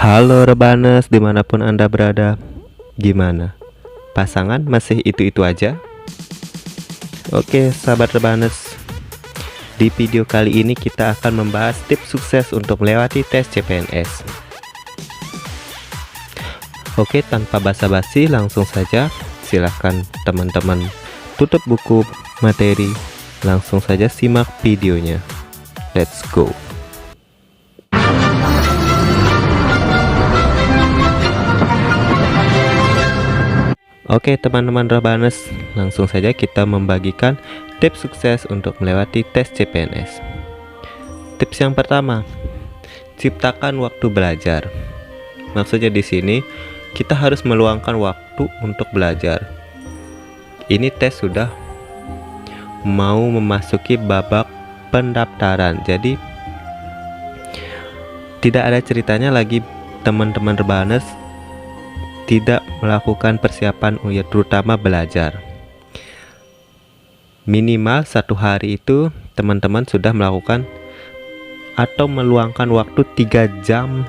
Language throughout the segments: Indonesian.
Halo Rebanes, dimanapun Anda berada. Gimana? Pasangan masih itu-itu aja? Oke, sahabat Rebanes. Di video kali ini kita akan membahas tips sukses untuk melewati tes CPNS. Oke, tanpa basa-basi langsung saja. Silahkan teman-teman tutup buku materi. Langsung saja simak videonya. Let's go. Oke teman-teman Rebanes, langsung saja kita membagikan tips sukses untuk melewati tes CPNS. Tips yang pertama, ciptakan waktu belajar. Maksudnya di sini kita harus meluangkan waktu untuk belajar. Ini tes sudah mau memasuki babak pendaftaran, jadi tidak ada ceritanya lagi teman-teman Rebanes tidak melakukan persiapan terutama belajar. Minimal 1 hari itu teman-teman sudah melakukan atau meluangkan waktu 3 jam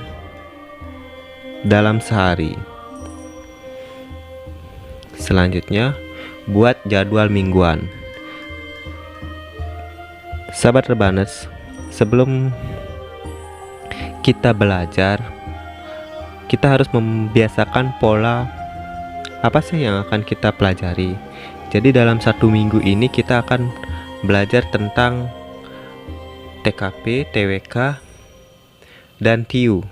dalam sehari. Selanjutnya, buat jadwal mingguan. Sahabat Rebanes, sebelum kita belajar, kita harus membiasakan pola apa sih yang akan kita pelajari. Jadi dalam 1 minggu ini kita akan belajar tentang TKP, TWK, dan TIU.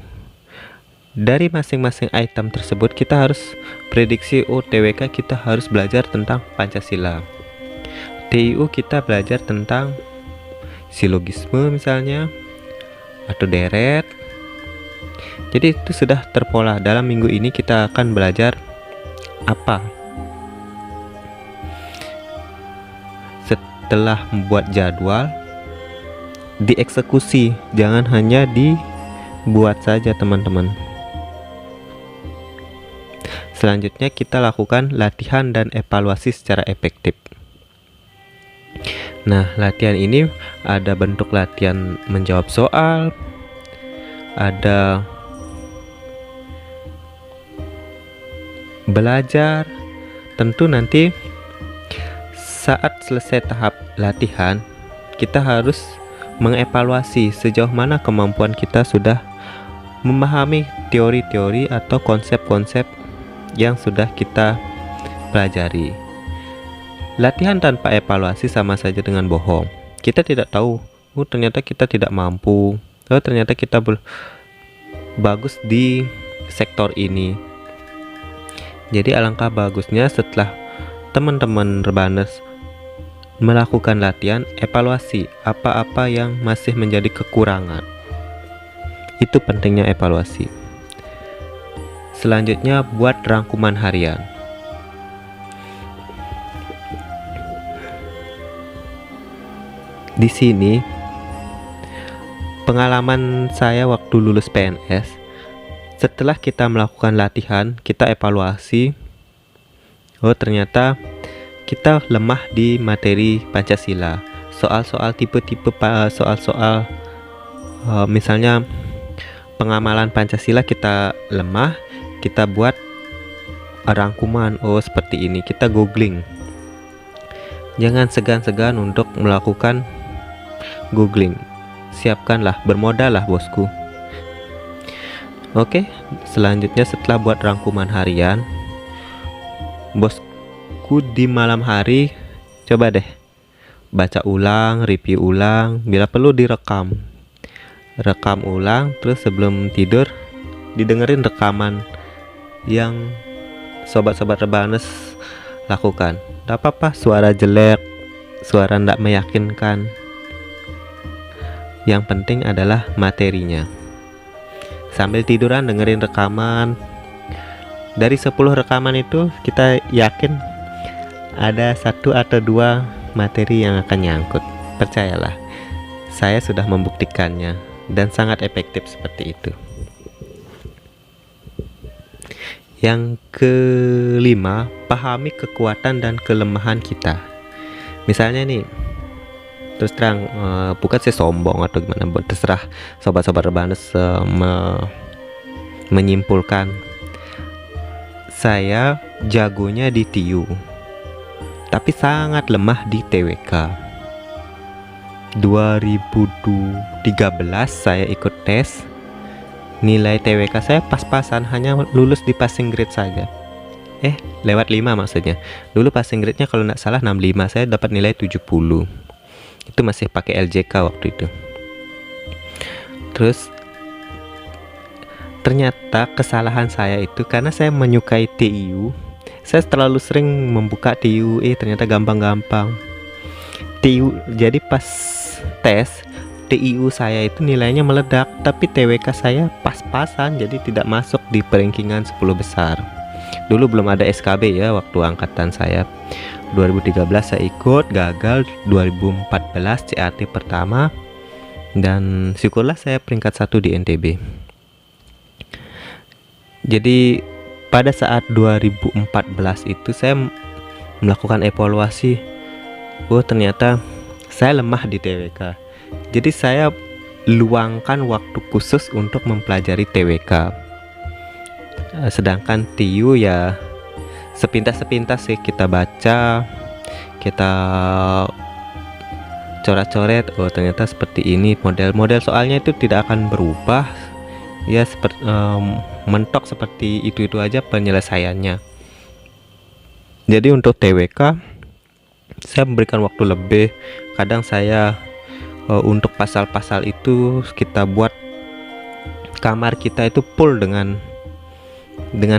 Dari masing-masing item tersebut kita harus prediksi, TWK kita harus belajar tentang Pancasila, TIU kita belajar tentang silogisme misalnya, atau deret. Jadi itu sudah terpola. Dalam minggu ini kita akan belajar apa. Setelah membuat jadwal, dieksekusi, jangan hanya dibuat saja teman-teman. Selanjutnya kita lakukan latihan dan evaluasi secara efektif. Nah, latihan ini ada bentuk latihan menjawab soal, ada belajar. Tentu nanti saat selesai tahap latihan kita harus mengevaluasi sejauh mana kemampuan kita sudah memahami teori-teori atau konsep-konsep yang sudah kita pelajari. Latihan tanpa evaluasi sama saja dengan bohong. Kita tidak tahu, ternyata kita tidak mampu, ternyata kita bagus di sektor ini. Jadi alangkah bagusnya setelah teman-teman Rebanes melakukan latihan, evaluasi apa-apa yang masih menjadi kekurangan. Itu pentingnya evaluasi. Selanjutnya buat rangkuman harian. Di sini pengalaman saya waktu lulus PNS, setelah kita melakukan latihan, kita evaluasi, ternyata kita lemah di materi Pancasila. Soal-soal tipe-tipe soal-soal misalnya pengamalan Pancasila kita lemah, kita buat rangkuman. Seperti ini, kita googling. Jangan segan-segan untuk melakukan googling. Siapkanlah, bermodal lah bosku. Oke, selanjutnya setelah buat rangkuman harian, bosku di malam hari coba deh baca ulang, review ulang, bila perlu rekam ulang, terus sebelum tidur didengerin rekaman yang sobat-sobat Rebanes lakukan. Gak apa-apa suara jelek, suara tidak meyakinkan, yang penting adalah materinya. Sambil tiduran dengerin rekaman. Dari 10 rekaman itu kita yakin ada 1 atau 2 materi yang akan nyangkut. Percayalah, saya sudah membuktikannya dan sangat efektif seperti itu. Yang kelima, pahami kekuatan dan kelemahan kita. Misalnya nih, terus terang, bukan saya sombong atau gimana, terserah sobat-sobat Rebanes menyimpulkan, saya jagonya di TIU tapi sangat lemah di TWK. 2013 saya ikut tes, nilai TWK saya pas-pasan, hanya lulus di passing grade saja. Lewat 5 maksudnya. Dulu passing grade-nya kalau nggak salah 65, saya dapat nilai 70. Itu masih pakai LJK waktu itu. Terus ternyata kesalahan saya itu karena saya menyukai TIU. Saya terlalu sering membuka TIU, ternyata gampang-gampang. TIU, jadi pas tes TIU saya itu nilainya meledak, tapi TWK saya pas-pasan, jadi tidak masuk di peringkingan 10 besar. Dulu belum ada SKB ya waktu angkatan saya. 2013 saya ikut, gagal. 2014 CAT pertama, dan syukurlah saya peringkat 1 di NTB. Jadi pada saat 2014 itu saya melakukan evaluasi. Ternyata saya lemah di TWK. Jadi saya luangkan waktu khusus untuk mempelajari TWK. Sedangkan TIU ya sepintas-sepintas sih kita baca, kita coret-coret. Ternyata seperti ini model soalnya, itu tidak akan berubah ya, seperti mentok seperti itu aja penyelesaiannya. Jadi untuk TWK saya memberikan waktu lebih. Kadang saya untuk pasal-pasal itu kita buat kamar kita itu full dengan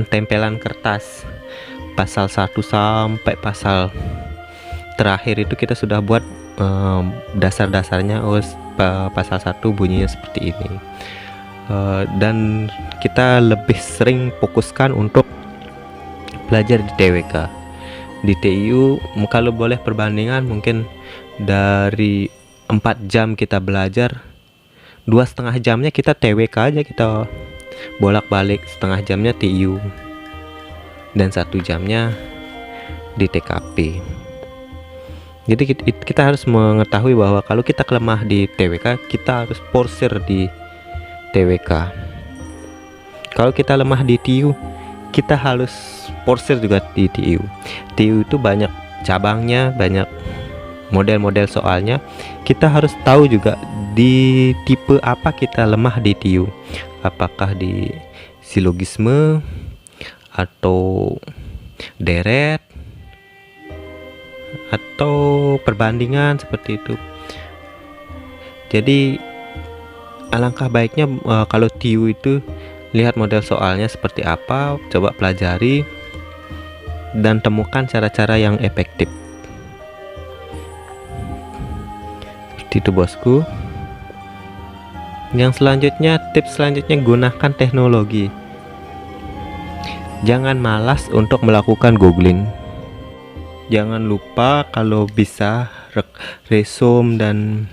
tempelan kertas. Pasal 1 sampai pasal terakhir itu kita sudah buat dasar-dasarnya. Pasal 1 bunyinya seperti ini. Dan kita lebih sering fokuskan untuk belajar di TWK. Di TIU kalau boleh perbandingan, mungkin dari 4 jam kita belajar, 2,5 jamnya kita TWK aja, kita bolak-balik. Setengah jamnya TIU dan 1 jamnya di TKP. Jadi kita harus mengetahui bahwa kalau kita lemah di TWK, kita harus porsir di TWK. Kalau kita lemah di TIU, kita harus porsir juga di TIU. TIU itu banyak cabangnya, banyak model-model soalnya. Kita harus tahu juga di tipe apa kita lemah di TIU. Apakah di silogisme atau deret atau perbandingan, seperti itu. Jadi alangkah baiknya kalau TIU itu lihat model soalnya seperti apa, coba pelajari dan temukan cara-cara yang efektif. Seperti itu bosku. Yang selanjutnya, tips selanjutnya, gunakan teknologi. Jangan malas untuk melakukan googling. Jangan lupa kalau bisa resume dan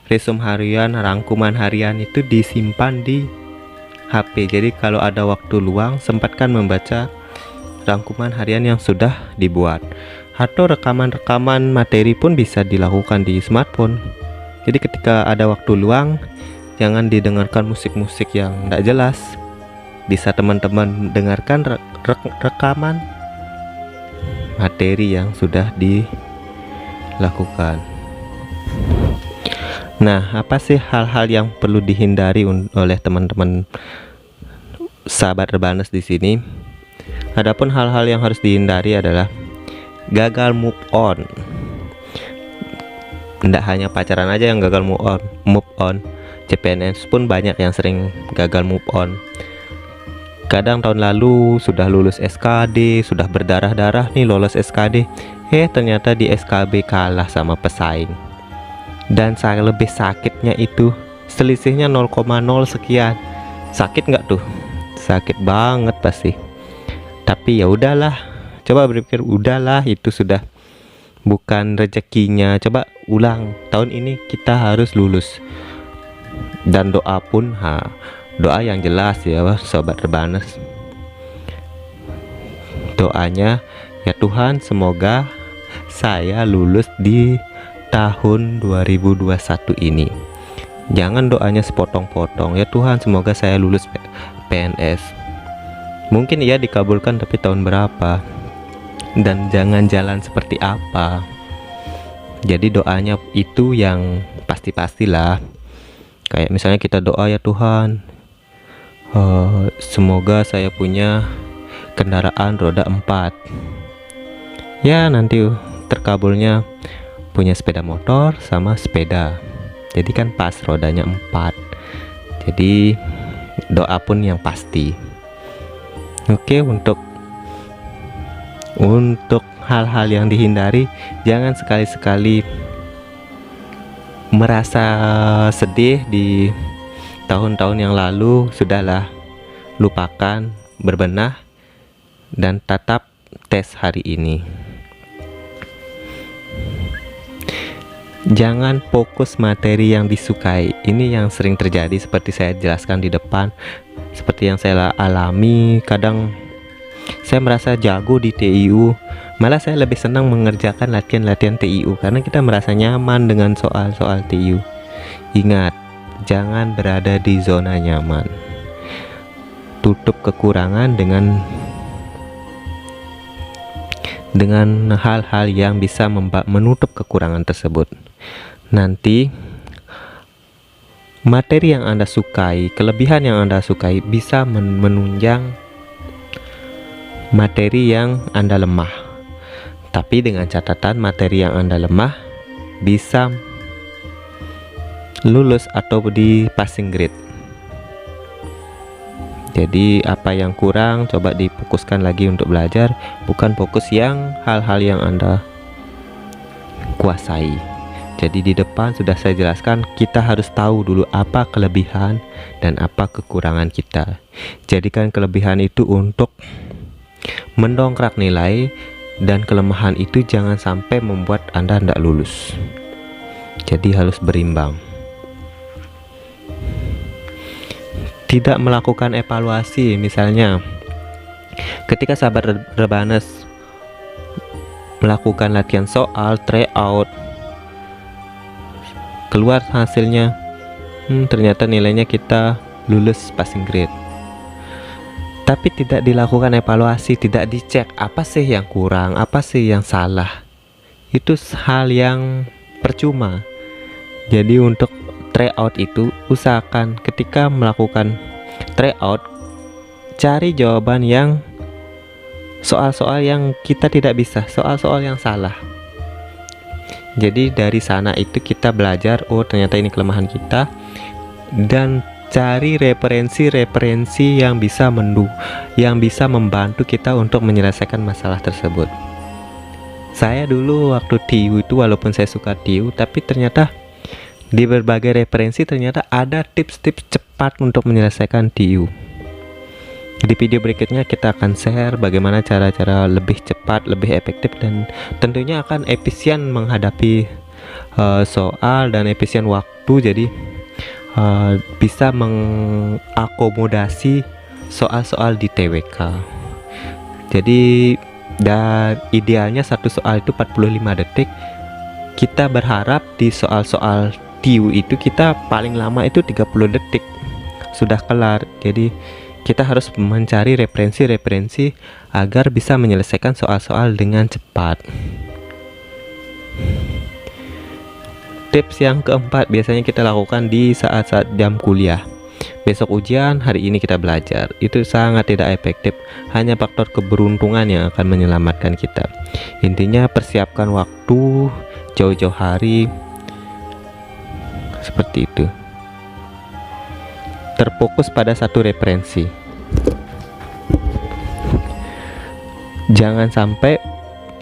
resume harian, rangkuman harian itu disimpan di HP. Jadi kalau ada waktu luang, sempatkan membaca rangkuman harian yang sudah dibuat. Atau rekaman-rekaman materi pun bisa dilakukan di smartphone. Jadi ketika ada waktu luang, jangan didengarkan musik-musik yang tidak jelas. Bisa teman-teman dengarkan rekaman materi yang sudah dilakukan. Nah, apa sih hal-hal yang perlu dihindari oleh teman-teman sahabat Rebanes di sini? Adapun hal-hal yang harus dihindari adalah gagal move on. Tidak hanya pacaran aja yang gagal move on. CPNS pun banyak yang sering gagal move on. Kadang tahun lalu sudah lulus SKD, sudah berdarah-darah nih lolos SKD, ternyata di SKB kalah sama pesaing. Dan lebih sakitnya itu selisihnya 0,0 sekian. Sakit nggak tuh? Sakit banget pasti. Tapi ya udahlah, coba berpikir, udahlah, itu sudah bukan rezekinya. Coba ulang, tahun ini kita harus lulus. Dan doa pun doa yang jelas ya sobat Rebanes. Doanya, ya Tuhan, semoga saya lulus di tahun 2021 ini. Jangan doanya sepotong-potong. Ya Tuhan, semoga saya lulus PNS. Mungkin ia dikabulkan, tapi tahun berapa dan jangan jalan seperti apa. Jadi doanya itu yang pasti-pastilah. Kayak misalnya kita doa, ya Tuhan, semoga saya punya kendaraan roda 4. Ya nanti terkabulnya punya sepeda motor sama sepeda. Jadi kan pas rodanya 4. Jadi doa pun yang pasti. Oke, untuk hal-hal yang dihindari, jangan sekali-sekali merasa sedih di tahun-tahun yang lalu. Sudahlah, lupakan, berbenah, dan tetap tes hari ini. Jangan fokus materi yang disukai. Ini yang sering terjadi, seperti saya jelaskan di depan, seperti yang saya alami. Kadang saya merasa jago di TIU, malah saya lebih senang mengerjakan latihan-latihan TIU karena kita merasa nyaman dengan soal-soal TIU. Ingat, jangan berada di zona nyaman. Tutup kekurangan dengan hal-hal yang bisa menutup kekurangan tersebut. Nanti materi yang Anda sukai, kelebihan yang Anda sukai bisa menunjang materi yang Anda lemah. Tapi dengan catatan, materi yang Anda lemah bisa lulus atau di passing grade. Jadi apa yang kurang coba difokuskan lagi untuk belajar, bukan fokus yang hal-hal yang Anda kuasai. Jadi di depan sudah saya jelaskan, kita harus tahu dulu apa kelebihan dan apa kekurangan kita. Jadikan kelebihan itu untuk mendongkrak nilai, dan kelemahan itu jangan sampai membuat Anda tidak lulus. Jadi harus berimbang. Tidak melakukan evaluasi, misalnya ketika sahabat Rebanes melakukan latihan soal, tryout, keluar hasilnya ternyata nilainya kita lulus passing grade, tapi tidak dilakukan evaluasi, tidak dicek apa sih yang kurang, apa sih yang salah. Itu hal yang percuma. Jadi untuk tryout itu, usahakan ketika melakukan tryout, cari jawaban yang soal-soal yang kita tidak bisa, soal-soal yang salah. Jadi dari sana itu kita belajar, oh ternyata ini kelemahan kita, dan cari referensi-referensi yang bisa membantu kita untuk menyelesaikan masalah tersebut. Saya dulu waktu TIU itu, walaupun saya suka TIU, tapi ternyata di berbagai referensi ternyata ada tips-tips cepat untuk menyelesaikan TIU. Di video berikutnya kita akan share bagaimana cara-cara lebih cepat, lebih efektif, dan tentunya akan efisien menghadapi soal dan efisien waktu. Jadi bisa mengakomodasi soal-soal di TWK. Jadi dan idealnya satu soal itu 45 detik. Kita berharap di soal-soal TIU itu kita paling lama itu 30 detik sudah kelar. Jadi kita harus mencari referensi-referensi agar bisa menyelesaikan soal-soal dengan cepat. Tips yang keempat biasanya kita lakukan di saat-saat jam kuliah. Besok ujian, hari ini kita belajar. Itu sangat tidak efektif. Hanya faktor keberuntungan yang akan menyelamatkan kita. Intinya persiapkan waktu jauh-jauh hari. Seperti itu. Terfokus pada satu referensi. Jangan sampai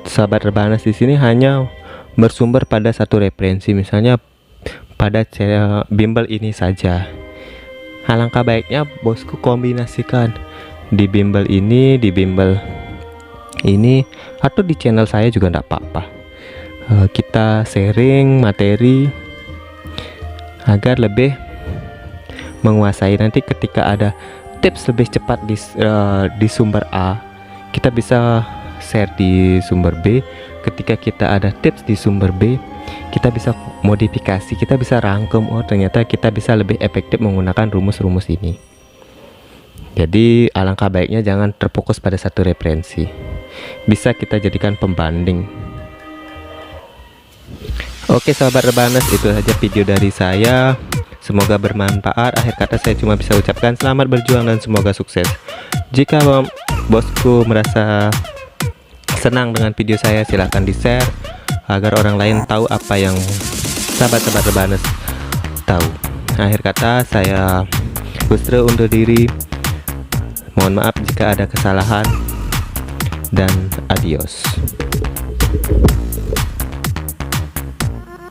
sahabat Rebanes di sini hanya bersumber pada satu referensi, misalnya pada bimbel ini saja. Alangkah baiknya bosku kombinasikan di bimbel ini, di bimbel ini, atau di channel saya juga tidak apa-apa. Kita sharing materi agar lebih menguasai. Nanti ketika ada tips lebih cepat di sumber A, kita bisa share di sumber B. Ketika kita ada tips di sumber B, kita bisa modifikasi, kita bisa rangkum, oh ternyata kita bisa lebih efektif menggunakan rumus-rumus ini. Jadi alangkah baiknya jangan terfokus pada satu referensi, bisa kita jadikan pembanding. Oke sahabat Rebanes, itu saja video dari saya, semoga bermanfaat. Akhir kata saya cuma bisa ucapkan selamat berjuang dan semoga sukses. Jika bosku merasa senang dengan video saya, silahkan di share agar orang lain tahu apa yang sahabat-sahabat Rebanes tahu. Akhir kata saya Bustre undur diri, mohon maaf jika ada kesalahan, dan adios.